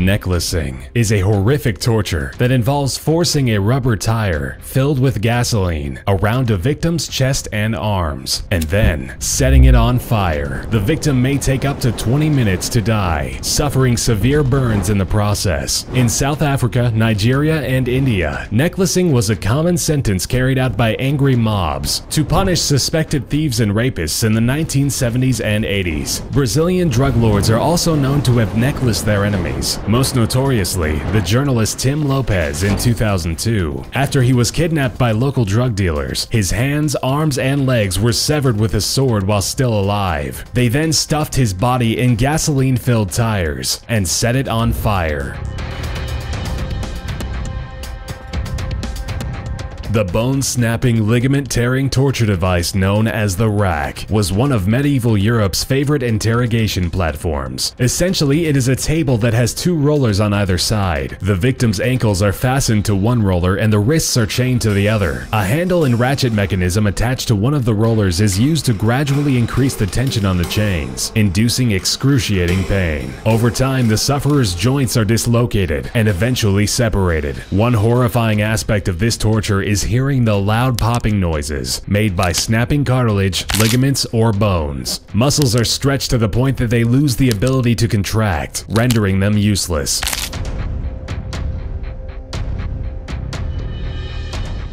Necklacing is a horrific torture that involves forcing a rubber tire filled with gasoline around a victim's chest and arms, and then setting it on fire. The victim may take up to 20 minutes to die, suffering severe burns in the process. In South Africa, Nigeria, and India, necklacing was a common sentence carried out by angry mobs to punish suspected thieves and rapists in the 1970s and 80s. Brazilian drug lords are also known to have necklaced their enemies, most notoriously the journalist Tim Lopez in 2002. After he was kidnapped by local drug dealers, his hands, arms, and legs were severed with a sword while still alive. They then stuffed his body in gasoline-filled tires and set it on fire. The bone-snapping, ligament-tearing torture device known as the rack was one of medieval Europe's favorite interrogation platforms. Essentially, it is a table that has two rollers on either side. The victim's ankles are fastened to one roller and the wrists are chained to the other. A handle and ratchet mechanism attached to one of the rollers is used to gradually increase the tension on the chains, inducing excruciating pain. Over time, the sufferer's joints are dislocated and eventually separated. One horrifying aspect of this torture is hearing the loud popping noises made by snapping cartilage, ligaments, or bones. Muscles are stretched to the point that they lose the ability to contract, rendering them useless.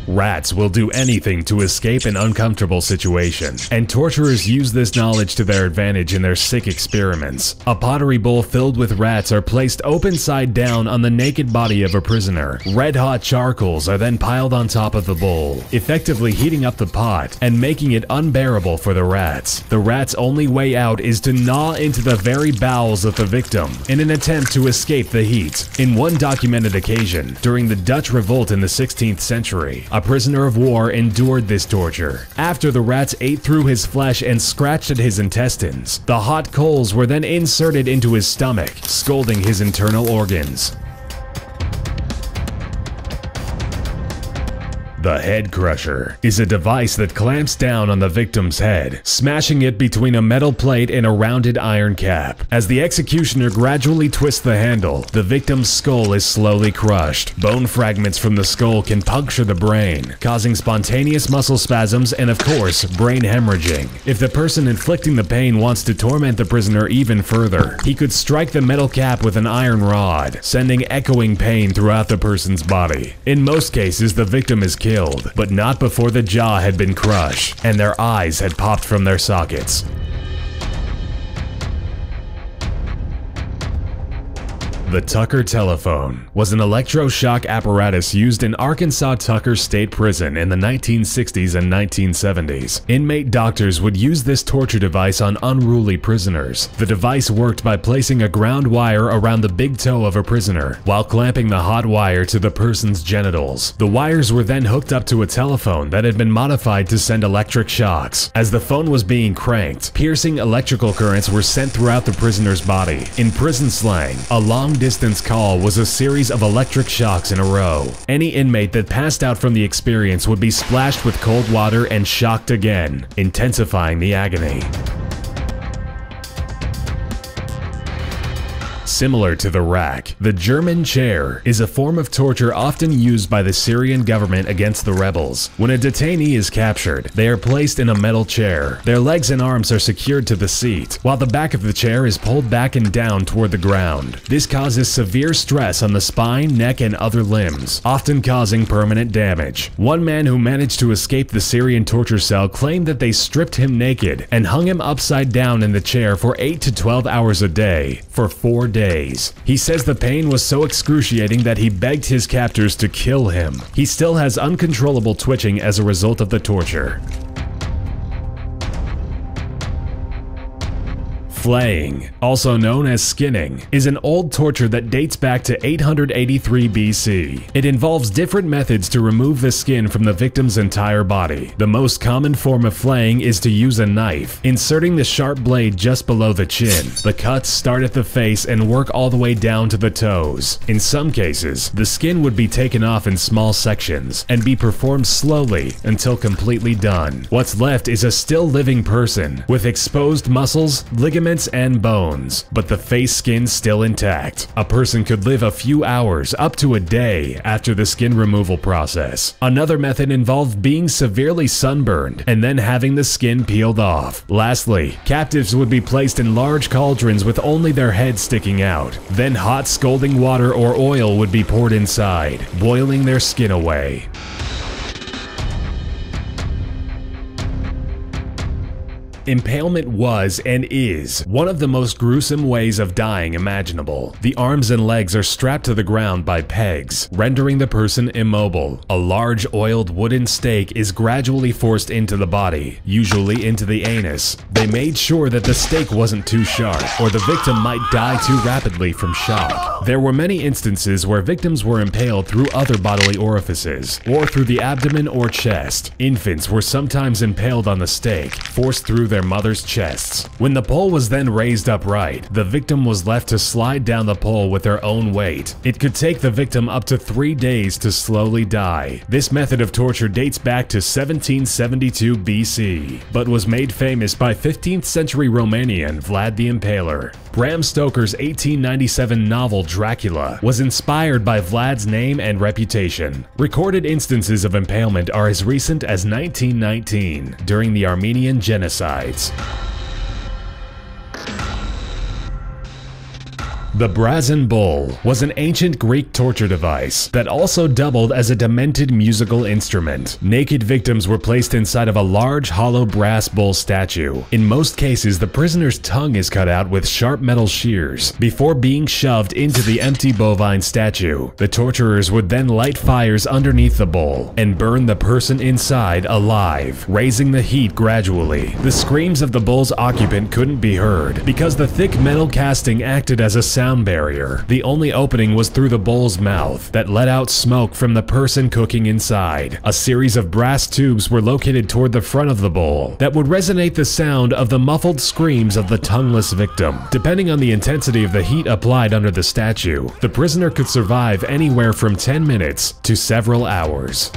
Rats will do anything to escape an uncomfortable situation, and torturers use this knowledge to their advantage in their sick experiments. A pottery bowl filled with rats are placed open side down on the naked body of a prisoner. Red-hot charcoals are then piled on top of the bowl, effectively heating up the pot and making it unbearable for the rats. The rats' only way out is to gnaw into the very bowels of the victim in an attempt to escape the heat. In one documented occasion, during the Dutch revolt in the 16th century, a prisoner of war endured this torture. After the rats ate through his flesh and scratched at his intestines, the hot coals were then inserted into his stomach, scalding his internal organs. The head crusher is a device that clamps down on the victim's head, smashing it between a metal plate and a rounded iron cap. As the executioner gradually twists the handle, the victim's skull is slowly crushed. Bone fragments from the skull can puncture the brain, causing spontaneous muscle spasms and, of course, brain hemorrhaging. If the person inflicting the pain wants to torment the prisoner even further, he could strike the metal cap with an iron rod, sending echoing pain throughout the person's body. In most cases, the victim is killed, but not before the jaw had been crushed and their eyes had popped from their sockets. The Tucker telephone was an electroshock apparatus used in Arkansas Tucker State Prison in the 1960s and 1970s. Inmate doctors would use this torture device on unruly prisoners. The device worked by placing a ground wire around the big toe of a prisoner while clamping the hot wire to the person's genitals. The wires were then hooked up to a telephone that had been modified to send electric shocks. As the phone was being cranked, piercing electrical currents were sent throughout the prisoner's body. In prison slang, a long-distance call was a series of electric shocks in a row. Any inmate that passed out from the experience would be splashed with cold water and shocked again, intensifying the agony. Similar to the rack, the German chair is a form of torture often used by the Syrian government against the rebels. When a detainee is captured, they are placed in a metal chair. Their legs and arms are secured to the seat, while the back of the chair is pulled back and down toward the ground. This causes severe stress on the spine, neck, and other limbs, often causing permanent damage. One man who managed to escape the Syrian torture cell claimed that they stripped him naked and hung him upside down in the chair for 8 to 12 hours a day for 4 days. He says the pain was so excruciating that he begged his captors to kill him. He still has uncontrollable twitching as a result of the torture. Flaying, also known as skinning, is an old torture that dates back to 883 BC. It involves different methods to remove the skin from the victim's entire body. The most common form of flaying is to use a knife, inserting the sharp blade just below the chin. The cuts start at the face and work all the way down to the toes. In some cases, the skin would be taken off in small sections and be performed slowly until completely done. What's left is a still living person with exposed muscles, ligaments, ligaments and bones, but the face skin still intact. A person could live a few hours up to a day after the skin removal process. Another method involved being severely sunburned and then having the skin peeled off. Lastly, captives would be placed in large cauldrons with only their heads sticking out. Then hot scalding water or oil would be poured inside, boiling their skin away. Impalement was and is one of the most gruesome ways of dying imaginable. The arms and legs are strapped to the ground by pegs, rendering the person immobile. A large oiled wooden stake is gradually forced into the body, usually into the anus. They made sure that the stake wasn't too sharp, or the victim might die too rapidly from shock. There were many instances where victims were impaled through other bodily orifices, or through the abdomen or chest. Infants were sometimes impaled on the stake, forced through their mother's chests. When the pole was then raised upright, the victim was left to slide down the pole with their own weight. It could take the victim up to 3 days to slowly die. This method of torture dates back to 1772 BC, but was made famous by 15th century Romanian Vlad the Impaler. Bram Stoker's 1897 novel Dracula was inspired by Vlad's name and reputation. Recorded instances of impalement are as recent as 1919, during the Armenian genocides. The brazen bowl was an ancient Greek torture device that also doubled as a demented musical instrument. Naked victims were placed inside of a large hollow brass bowl statue. In most cases, the prisoner's tongue is cut out with sharp metal shears before being shoved into the empty bovine statue. The torturers would then light fires underneath the bowl and burn the person inside alive, raising the heat gradually. The screams of the bowl's occupant couldn't be heard because the thick metal casting acted as a sound barrier. The only opening was through the bowl's mouth that let out smoke from the person cooking inside. A series of brass tubes were located toward the front of the bowl that would resonate the sound of the muffled screams of the tongueless victim. Depending on the intensity of the heat applied under the statue, the prisoner could survive anywhere from 10 minutes to several hours.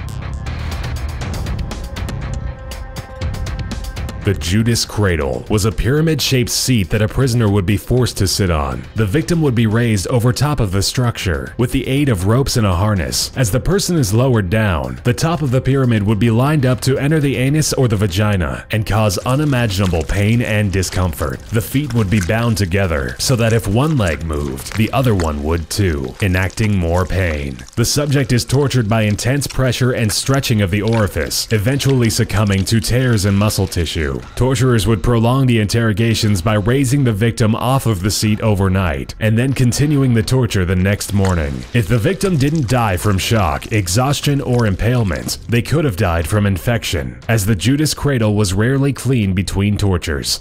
The Judas cradle was a pyramid-shaped seat that a prisoner would be forced to sit on. The victim would be raised over top of the structure with the aid of ropes and a harness. As the person is lowered down, the top of the pyramid would be lined up to enter the anus or the vagina and cause unimaginable pain and discomfort. The feet would be bound together so that if one leg moved, the other one would too, enacting more pain. The subject is tortured by intense pressure and stretching of the orifice, eventually succumbing to tears in muscle tissue. Torturers would prolong the interrogations by raising the victim off of the seat overnight and then continuing the torture the next morning. If the victim didn't die from shock, exhaustion, or impalement, they could have died from infection, as the Judas cradle was rarely clean between tortures.